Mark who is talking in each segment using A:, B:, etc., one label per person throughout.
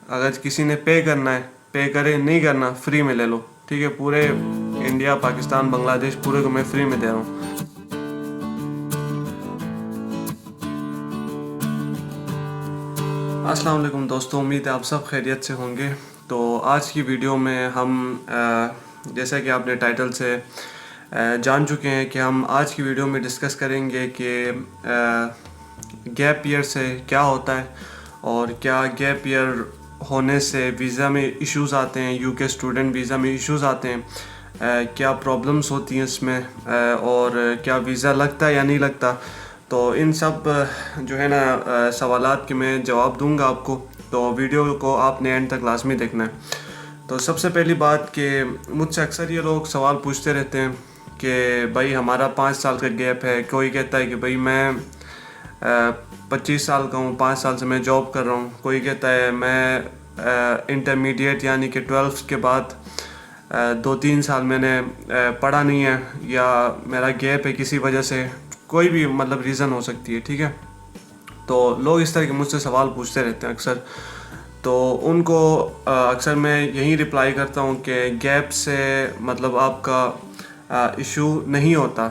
A: اگر کسی نے پے کرنا ہے پے کرے, نہیں کرنا فری میں لے لو, ٹھیک ہے. پورے انڈیا, پاکستان, بنگلہ دیش پورے کو میں فری میں دے رہا ہوں. السلام علیکم دوستوں, امید ہے آپ سب خیریت سے ہوں گے. تو آج کی ویڈیو میں ہم جیسا کہ آپ نے ٹائٹل سے جان چکے ہیں کہ ہم آج کی ویڈیو میں ڈسکس کریں گے کہ گیپ ایئر سے کیا ہوتا ہے, اور کیا گیپ ایئر ہونے سے ویزا میں ایشوز آتے ہیں, یو کے اسٹوڈنٹ ویزا میں ایشوز آتے ہیں, کیا پرابلمس ہوتی ہیں اس میں, اور کیا ویزا لگتا ہے یا نہیں لگتا. تو ان سب جو ہے نا سوالات کے میں جواب دوں گا آپ کو. تو ویڈیو کو آپ نے اینڈ تک لازمی دیکھنا ہے. تو سب سے پہلی بات کہ مجھ سے اکثر یہ لوگ سوال پوچھتے رہتے ہیں کہ بھائی ہمارا 5 سال کا گیپ ہے. کوئی کہتا ہے کہ بھائی میں 25 سال کا ہوں, 5 سال سے میں جاب کر رہا ہوں. کوئی کہتا ہے میں انٹرمیڈیٹ یعنی کہ 12 کے بعد 2-3 سال میں نے پڑھا نہیں ہے, یا میرا گیپ ہے کسی وجہ سے. کوئی بھی مطلب ریزن ہو سکتی ہے, ٹھیک ہے. تو لوگ اس طرح کے مجھ سے سوال پوچھتے رہتے ہیں اکثر. تو ان کو اکثر میں یہی رپلائی کرتا ہوں کہ گیپ سے مطلب آپ کا ایشو نہیں ہوتا.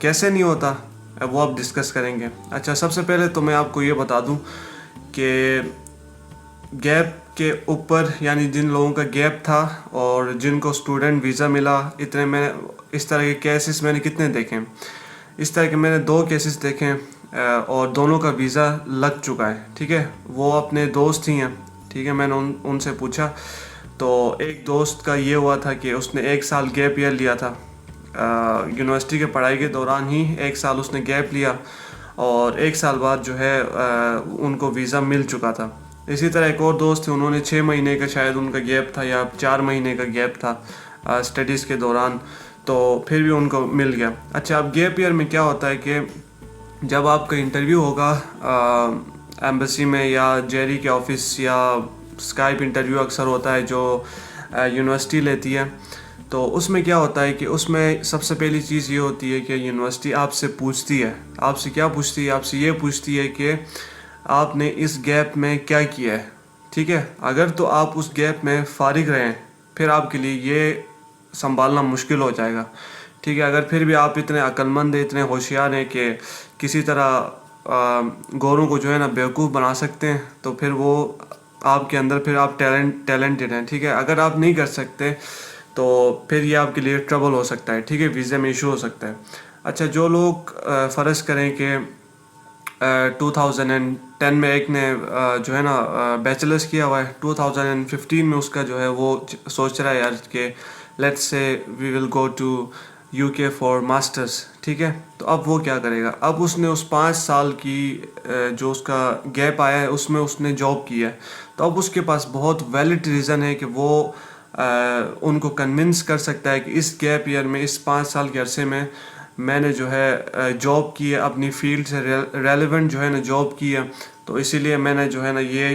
A: کیسے نہیں ہوتا وہ آپ ڈسکس کریں گے. اچھا, سب سے پہلے تو میں آپ کو یہ بتا دوں کہ گیپ کے اوپر یعنی جن لوگوں کا گیپ تھا اور جن کو اسٹوڈنٹ ویزا ملا, اتنے میں اس طرح کے کیسز میں نے کتنے دیکھے. اس طرح کے میں نے 2 کیسز دیکھے اور دونوں کا ویزا لگ چکا ہے, ٹھیک ہے. وہ اپنے دوست ہی ہیں, ٹھیک ہے. میں نے ان سے پوچھا تو ایک دوست کا یہ ہوا تھا کہ اس نے 1 سال گیپ ایئر لیا تھا. یونیورسٹی کے پڑھائی کے دوران ہی 1 سال اس نے گیپ لیا, اور 1 سال بعد جو ہے ان کو ویزا مل چکا تھا. اسی طرح ایک اور دوست تھے, انہوں نے 6 مہینے کا شاید ان کا گیپ تھا یا 4 مہینے کا گیپ تھا اسٹڈیز کے دوران, تو پھر بھی ان کو مل گیا. اچھا, اب گیپ ایئر میں کیا ہوتا ہے کہ جب آپ کا انٹرویو ہوگا ایمبیسی میں یا جیری کے آفس, یا اسکائپ انٹرویو اکثر ہوتا ہے جو یونیورسٹی لیتی ہے, تو اس میں کیا ہوتا ہے کہ اس میں سب سے پہلی چیز یہ ہوتی ہے کہ یونیورسٹی آپ سے پوچھتی ہے. آپ سے کیا پوچھتی ہے؟ آپ سے یہ پوچھتی ہے کہ آپ نے اس گیپ میں کیا کیا ہے, ٹھیک ہے. اگر تو آپ اس گیپ میں فارغ رہیں پھر آپ کے لیے یہ سنبھالنا مشکل ہو جائے گا, ٹھیک ہے. اگر پھر بھی آپ اتنے عقلمند ہیں, اتنے ہوشیار ہیں کہ کسی طرح گوروں کو جو ہے نا بیوقوف بنا سکتے ہیں, تو پھر وہ آپ کے اندر پھر آپ ٹیلنٹڈ ہیں, ٹھیک ہے. اگر آپ نہیں کر سکتے تو پھر یہ آپ کے لیے ٹربل ہو سکتا ہے, ٹھیک ہے. ویزے میں ایشو ہو سکتا ہے. اچھا, جو لوگ فرض کریں کہ 2010 میں ایک نے جو ہے نا بیچلرس کیا ہوا ہے, 2015 میں اس کا جو ہے وہ سوچ رہا ہے یار کہ let's say we will go to U K for masters, ٹھیک ہے. تو اب وہ کیا کرے گا؟ اب اس نے اس 5 سال کی جو اس کا گیپ آیا ہے اس میں اس نے جاب کی ہے, تو اب اس کے پاس بہت ویلڈ ریزن ہے کہ وہ ان کو کنونس کر سکتا ہے کہ اس گیپ ایئر میں, اس 5 سال کے عرصے میں نے جو ہے جاب کی ہے, اپنی فیلڈ سے ریلیونٹ جو ہے نا جاب کی ہے, تو اسی لیے میں نے جو ہے نا یہ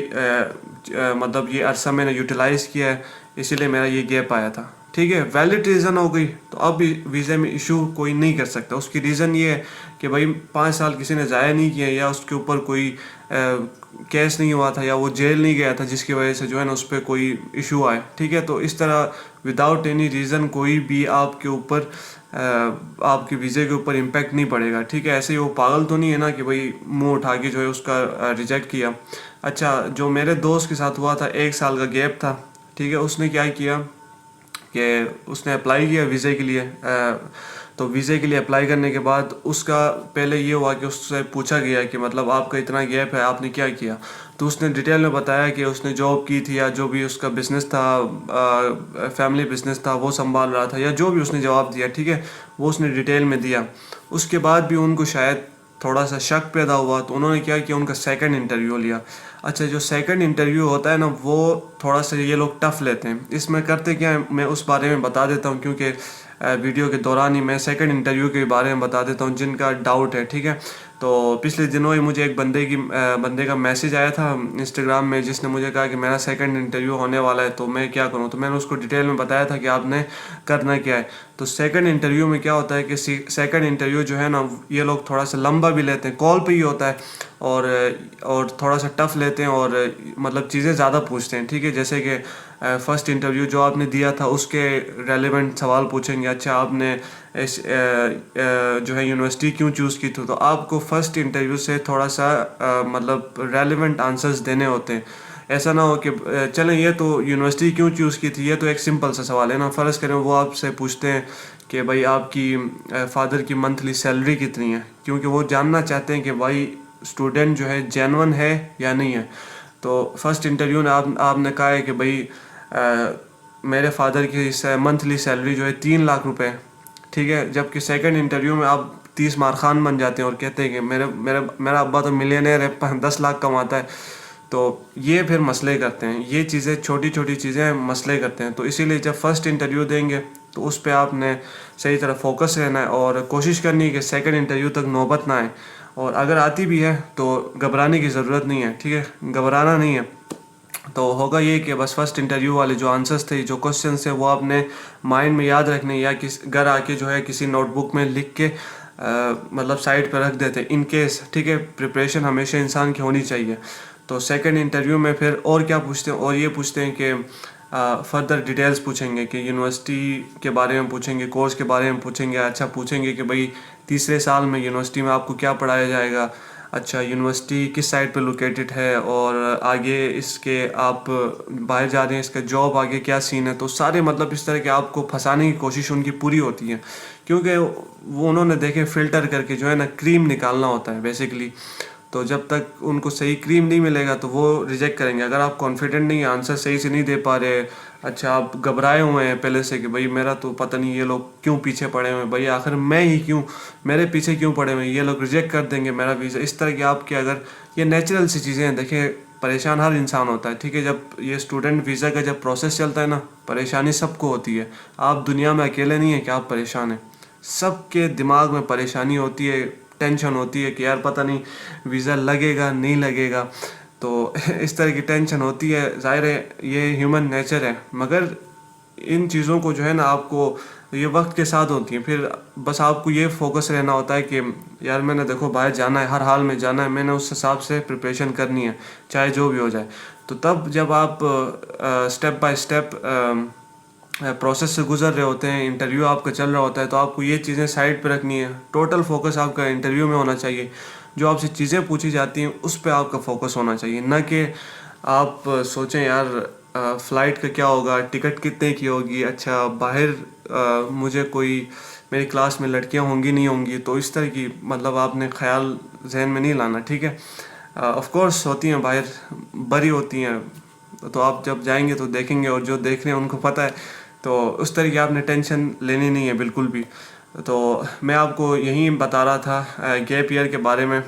A: مطلب یہ عرصہ میں نے یوٹیلائز کیا ہے, اسی لیے میرا یہ گیپ آیا تھا, ٹھیک ہے. ویلڈ ریزن ہو گئی. تو اب ویزے میں ایشو کوئی نہیں کر سکتا. اس کی ریزن یہ ہے کہ بھائی 5 سال کسی نے ضائع نہیں کیے, یا اس کے اوپر کوئی کیس نہیں ہوا تھا, یا وہ جیل نہیں گیا تھا جس کی وجہ سے جو ہے نا اس پہ کوئی ایشو آئے, ٹھیک ہے. تو اس طرح وداؤٹ اینی ریزن کوئی بھی آپ کے اوپر آپ کے ویزے کے اوپر امپیکٹ نہیں پڑے گا, ٹھیک ہے. ایسے ہی وہ پاگل تو نہیں ہے نا کہ بھائی منہ اٹھا کے جو ہے اس کا ریجیکٹ کیا. اچھا, جو میرے دوست کے ساتھ ہوا تھا, 1 سال کا گیپ تھا, ٹھیک ہے. اس نے کیا کیا کہ اس نے اپلائی کیا ویزے کے لیے. تو ویزے کے لیے اپلائی کرنے کے بعد اس کا پہلے یہ ہوا کہ اس سے پوچھا گیا کہ مطلب آپ کا اتنا گیپ ہے, آپ نے کیا کیا. تو اس نے ڈیٹیل میں بتایا کہ اس نے جاب کی تھی, یا جو بھی اس کا بزنس تھا, فیملی بزنس تھا وہ سنبھال رہا تھا, یا جو بھی اس نے جواب دیا, ٹھیک ہے, وہ اس نے ڈیٹیل میں دیا. اس کے بعد بھی ان کو شاید تھوڑا سا شک پیدا ہوا, تو انہوں نے کیا کیا, ان کا سیکنڈ انٹرویو لیا. اچھا, جو سیکنڈ انٹرویو ہوتا ہے نا وہ تھوڑا سا یہ لوگ ٹف لیتے ہیں. اس میں کرتے کیا ہے میں اس بارے میں بتا دیتا ہوں, کیونکہ ویڈیو کے دوران ہی میں سیکنڈ انٹرویو کے بارے میں بتا دیتا ہوں جن کا ڈاؤٹ ہے, ٹھیک ہے. تو پچھلے دنوں ہی مجھے ایک بندے کا میسیج آیا تھا انسٹاگرام میں، جس نے مجھے کہا کہ میرا سیکنڈ انٹرویو ہونے والا ہے، تو میں کیا کروں. تو میں نے اس کو ڈیٹیل میں بتایا تھا کہ آپ نے کرنا کیا ہے. تو سیکنڈ انٹرویو میں کیا ہوتا ہے کہ سیکنڈ انٹرویو جو ہے نا یہ لوگ تھوڑا سا لمبا بھی لیتے ہیں، کال پہ ہی ہوتا ہے، اور تھوڑا سا ٹف لیتے ہیں، اور مطلب چیزیں زیادہ پوچھتے ہیں. ٹھیک ہے، جیسے کہ فرسٹ انٹرویو جو آپ نے دیا تھا اس کے ریلیونٹ سوال پوچھیں گے. اچھا آپ نے جو ہے یونیورسٹی کیوں چوز کی تھی، تو آپ کو فرسٹ انٹرویو سے تھوڑا سا مطلب ریلیونٹ آنسرز دینے ہوتے ہیں. ایسا نہ ہو کہ چلیں یہ تو یونیورسٹی کیوں چوز کی تھی، یہ تو ایک سمپل سا سوال ہے نا. فرض کریں وہ آپ سے پوچھتے ہیں کہ بھائی آپ کی فادر کی منتھلی سیلری کتنی ہے، کیونکہ وہ جاننا چاہتے ہیں کہ بھائی اسٹوڈنٹ جو ہے جینون ہے یا نہیں ہے. تو فرسٹ انٹرویو میں آپ نے کہا ہے کہ بھائی میرے فادر کی منتھلی سیلری جو ہے 3 لاکھ روپے ہے. ٹھیک ہے، جبکہ سیکنڈ انٹرویو میں آپ 30 مار خان بن جاتے ہیں اور کہتے ہیں کہ میرا ابا تو ملینئر ہے، 10 لاکھ کماتا ہے. تو یہ پھر مسئلے کرتے ہیں، یہ چیزیں چھوٹی چھوٹی چیزیں مسئلے کرتے ہیں. تو اسی لیے جب فرسٹ انٹرویو دیں گے تو اس پہ آپ نے صحیح طرح فوکس رہنا ہے، اور کوشش کرنی ہے کہ سیکنڈ انٹرویو تک نوبت نہ آئے. اور اگر آتی بھی ہے تو گھبرانے کی ضرورت نہیں ہے. ٹھیک ہے، گھبرانا نہیں ہے. تو ہوگا یہ کہ بس فرسٹ انٹرویو والے جو آنسرس تھے، جو کوسچنس تھے، وہ آپ نے مائنڈ میں یاد رکھنے، یا گھر آ کے جو ہے کسی نوٹ بک میں لکھ کے مطلب سائڈ پہ رکھ دیتے ان کیس. ٹھیک ہے، پریپریشن ہمیشہ انسان کی ہونی چاہیے. تو سیکنڈ انٹرویو میں پھر اور کیا پوچھتے ہیں، اور یہ پوچھتے ہیں کہ فردر ڈیٹیلز پوچھیں گے، کہ یونیورسٹی کے بارے میں پوچھیں گے، کورس کے بارے میں پوچھیں گے. اچھا پوچھیں گے کہ بھائی تیسرے سال میں یونیورسٹی میں آپ کو کیا پڑھایا جائے گا. اچھا یونیورسٹی کس سائٹ پہ لوکیٹڈ ہے، اور آگے اس کے آپ باہر جا رہے ہیں، اس کا جاب آگے کیا سین ہے. تو سارے مطلب اس طرح کہ آپ کو پھنسانے کی کوشش ان کی پوری ہوتی ہے، کیونکہ وہ انہوں نے دیکھے فلٹر کر کے جو ہے نا کریم نکالنا ہوتا ہے بیسیکلی. تو جب تک ان کو صحیح کریم نہیں ملے گا تو وہ ریجیکٹ کریں گے. اگر آپ کانفیڈنٹ نہیں ہیں، آنسر صحیح سے نہیں دے پا رہے، اچھا آپ گھبرائے ہوئے ہیں پہلے سے کہ بھائی میرا تو پتہ نہیں یہ لوگ کیوں پیچھے پڑے ہوئے ہیں، بھائی آخر میں ہی کیوں، میرے پیچھے کیوں پڑے ہوئے ہیں، یہ لوگ ریجیکٹ کر دیں گے میرا ویزا. اس طرح کی آپ کے اگر یہ نیچرل سی چیزیں ہیں. دیکھیں پریشان ہر انسان ہوتا ہے. ٹھیک ہے، جب یہ اسٹوڈنٹ ویزا کا جب پروسیس چلتا ہے نا، پریشانی سب کو ہوتی ہے. آپ دنیا میں اکیلے نہیں ہیں کہ آپ پریشان ہیں. سب کے دماغ میں پریشانی ہوتی ہے، ٹینشن ہوتی ہے کہ یار پتہ نہیں ویزا لگے گا نہیں لگے گا. تو اس طرح کی ٹینشن ہوتی ہے. ظاہر ہے یہ ہیومن نیچر ہے، مگر ان چیزوں کو جو ہے نا آپ کو یہ وقت کے ساتھ ہوتی ہیں. پھر بس آپ کو یہ فوکس رہنا ہوتا ہے کہ یار میں نے دیکھو باہر جانا ہے، ہر حال میں جانا ہے، میں نے اس حساب سے پریپریشن کرنی ہے چاہے جو بھی ہو جائے. تو تب جب آپ اسٹیپ بائی اسٹیپ پروسیس سے گزر رہے ہوتے ہیں، انٹرویو آپ کا چل رہا ہوتا ہے، تو آپ کو یہ چیزیں سائڈ پہ رکھنی ہے. ٹوٹل فوکس آپ کا انٹرویو میں ہونا چاہیے. جو آپ سے چیزیں پوچھی جاتی ہیں اس پہ آپ کا فوکس ہونا چاہیے، نہ کہ آپ سوچیں یار فلائٹ کا کیا ہوگا، ٹکٹ کتنے کی ہوگی، اچھا باہر مجھے کوئی میری کلاس میں لڑکیاں ہوں گی نہیں ہوں گی. تو اس طرح کی مطلب آپ نے خیال ذہن میں نہیں لانا. ٹھیک ہے، آف کورس ہوتی ہیں باہر بری ہوتی ہیں، تو آپ جب جائیں گے تو دیکھیں گے، اور جو دیکھ رہے ہیں ان کو پتہ ہے. تو اس طرح کی آپ نے ٹینشن لینی نہیں ہے بالکل بھی. تو میں آپ کو یہیں بتا رہا تھا گیپ ایئر کے بارے میں.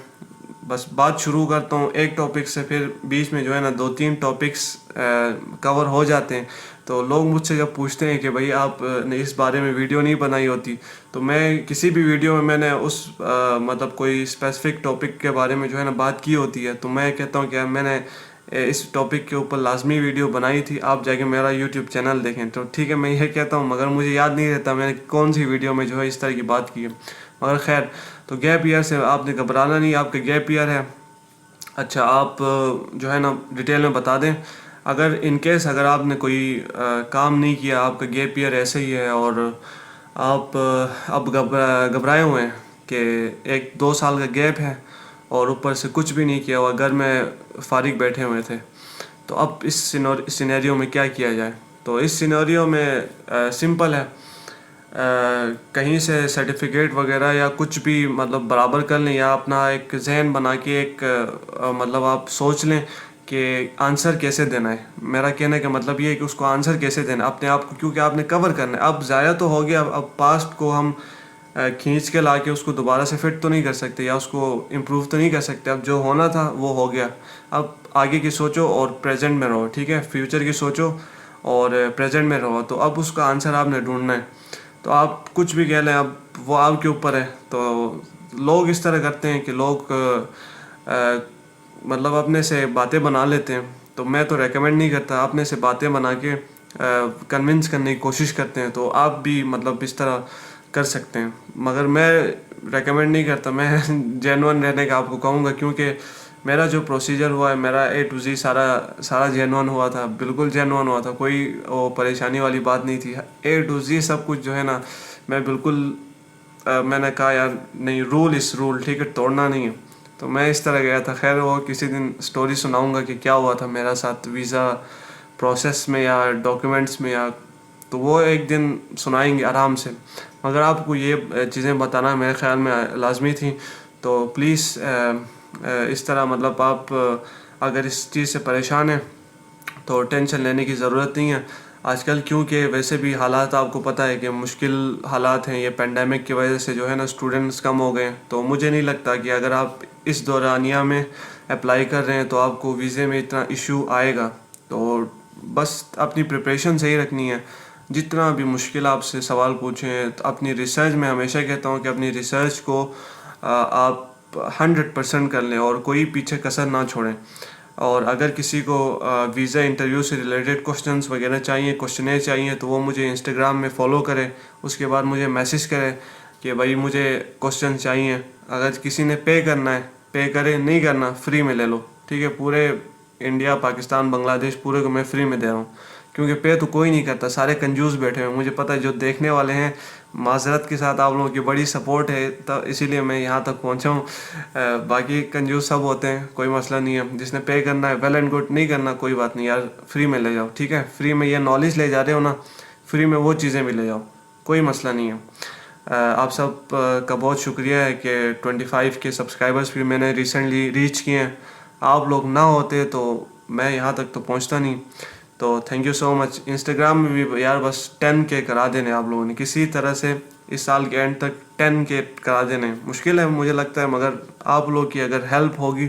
A: بس بات شروع کرتا ہوں ایک ٹاپک سے، پھر بیچ میں جو ہے نا 2-3 ٹاپکس کور ہو جاتے ہیں. تو لوگ مجھ سے جب پوچھتے ہیں کہ بھائی آپ نے اس بارے میں ویڈیو نہیں بنائی ہوتی، تو میں کسی بھی ویڈیو میں نے اس مطلب کوئی اسپیسیفک ٹاپک کے بارے میں جو ہے نا بات کی ہوتی ہے، تو میں کہتا ہوں کہ میں نے اس ٹاپک کے اوپر لازمی ویڈیو بنائی تھی، آپ جا کے میرا یوٹیوب چینل دیکھیں. تو ٹھیک ہے، میں یہ کہتا ہوں، مگر مجھے یاد نہیں رہتا میں نے کون سی ویڈیو میں جو ہے اس طرح کی بات کی ہے. مگر خیر، تو گیپ ایئر سے آپ نے گھبرانا نہیں، آپ کا گیپ ایئر ہے. اچھا آپ جو ہے نا ڈیٹیل میں بتا دیں، اگر ان کیس اگر آپ نے کوئی کام نہیں کیا، آپ کا گیپ ایئر ایسے ہی ہے، اور آپ اب گھبرائے ہوئے ہیں کہ 1-2 سال کا گیپ ہے اور اوپر سے کچھ بھی نہیں کیا ہوا، گھر میں فارغ بیٹھے ہوئے تھے، تو اب اس سینیریو میں کیا کیا جائے. تو اس سینیریو میں سمپل ہے، کہیں سے سرٹیفکیٹ وغیرہ یا کچھ بھی مطلب برابر کر لیں، یا اپنا ایک ذہن بنا کے ایک مطلب آپ سوچ لیں کہ آنسر کیسے دینا ہے. میرا کہنے کا مطلب یہ ہے کہ اس کو آنسر کیسے دینا ہے اپنے آپ کو، کیونکہ آپ نے کور کرنا ہے. اب ضائع تو ہو گیا، اب پاسٹ کو ہم کھینچ کے لا کے اس کو دوبارہ سے فٹ تو نہیں کر سکتے، یا اس کو امپروو تو نہیں کر سکتے. اب جو ہونا تھا وہ ہو گیا. اب آگے کی سوچو اور پریزنٹ میں رہو. ٹھیک ہے، فیوچر کی سوچو اور پریزنٹ میں رہو. تو اب اس کا آنسر آپ نے ڈھونڈنا ہے. تو آپ کچھ بھی کہہ لیں، اب وہ آپ کے اوپر ہے. تو لوگ اس طرح کرتے ہیں کہ لوگ مطلب اپنے سے باتیں بنا لیتے ہیں. تو میں تو ریکمینڈ نہیں کرتا. اپنے سے باتیں بنا کے کنونس کرنے کی کوشش کرتے ہیں, تو آپ بھی مطلب اس طرح کر سکتے ہیں. مگر میں ریکمینڈ نہیں کرتا. میں جینون رہنے کا آپ کو کہوں گا, کیونکہ میرا جو پروسیجر ہوا ہے, میرا A to Z سارا جینون ہوا تھا, بالکل جینون ہوا تھا. کوئی وہ پریشانی والی بات نہیں تھی. A to Z سب کچھ جو ہے نا, میں بالکل میں نے کہا یار نہیں, رول اس رول, ٹھیک ہے, توڑنا نہیں ہے. تو میں اس طرح گیا تھا. خیر وہ کسی دن سٹوری سناؤں گا کہ کیا ہوا تھا میرا ساتھ ویزا پروسیس میں یا ڈاکیومنٹس میں, یا تو وہ ایک دن سنائیں گے آرام سے. مگر آپ کو یہ چیزیں بتانا میرے خیال میں لازمی تھی. تو پلیز اس طرح مطلب آپ اگر اس چیز سے پریشان ہیں تو ٹینشن لینے کی ضرورت نہیں ہے آج کل, کیونکہ ویسے بھی حالات آپ کو پتہ ہے کہ مشکل حالات ہیں. یہ پینڈیمک کی وجہ سے جو ہے نا اسٹوڈنٹس کم ہو گئے ہیں. تو مجھے نہیں لگتا کہ اگر آپ اس دورانیہ میں اپلائی کر رہے ہیں تو آپ کو ویزے میں اتنا ایشو آئے گا. تو بس اپنی پریپریشن صحیح رکھنی ہے. جتنا بھی مشکل آپ سے سوال پوچھیں, اپنی ریسرچ, میں ہمیشہ کہتا ہوں کہ اپنی ریسرچ کو آپ 100% کر لیں اور کوئی پیچھے کسر نہ چھوڑیں. اور اگر کسی کو ویزا انٹرویو سے ریلیٹڈ کوشچنس وغیرہ چاہیے, کوشچنیں چاہیے, تو وہ مجھے انسٹاگرام میں فالو کرے. اس کے بعد مجھے میسج کرے کہ بھائی مجھے کوشچن چاہیے. اگر کسی نے پے کرنا ہے پے کرے, نہیں کرنا فری میں لے لو, ٹھیک ہے. پورے انڈیا, پاکستان, بنگلہ دیش پورے کو میں فری میں دے رہا ہوں, کیونکہ پے تو کوئی نہیں کرتا. سارے کنجوس بیٹھے ہیں. مجھے پتہ ہے جو دیکھنے والے ہیں, معذرت کے ساتھ آپ لوگوں کی بڑی سپورٹ ہے, اسی لیے میں یہاں تک پہنچا ہوں. باقی کنجوس سب ہوتے ہیں, کوئی مسئلہ نہیں ہے. جس نے پے کرنا ہے ویل اینڈ گڈ, نہیں کرنا کوئی بات نہیں یار, فری میں لے جاؤ, ٹھیک ہے. فری میں یہ نالج لے جا رہے ہو نا, فری میں وہ چیزیں بھی لے جاؤ, کوئی مسئلہ نہیں ہے. آپ سب کا بہت شکریہ ہے کہ 25 کے سبسکرائبرز بھی میں نے ریسنٹلی ریچ کیے ہیں. آپ لوگ نہ ہوتے تو میں یہاں تک تو پہنچتا نہیں. تو thank you so much. Instagram میں بھی یار بس 10K کرا دینے آپ لوگوں نے, کسی طرح سے اس سال کے اینڈ تک 10K کرا دینے. مشکل ہے مجھے لگتا ہے, مگر آپ لوگ کی اگر ہیلپ ہوگی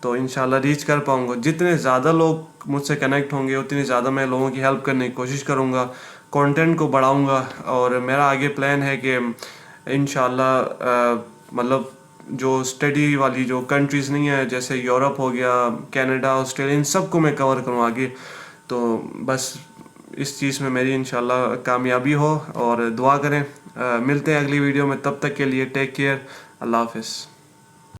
A: تو انشاءاللہ ریچ کر پاؤں گا. جتنے زیادہ لوگ مجھ سے کنیکٹ ہوں گے اتنی زیادہ میں لوگوں کی ہیلپ کرنے کی کوشش کروں گا, کانٹینٹ کو بڑھاؤں گا. اور میرا آگے پلان ہے کہ انشاءاللہ مطلب جو اسٹڈی والی جو کنٹریز نہیں ہیں, جیسے یورپ ہو گیا, کینیڈا, آسٹریلیا, ان سب کو میں کور کروں آگے. تو بس اس چیز میں میری انشاءاللہ کامیابی ہو, اور دعا کریں. ملتے ہیں اگلی ویڈیو میں, تب تک کے لیے ٹیک کیئر. اللہ حافظ.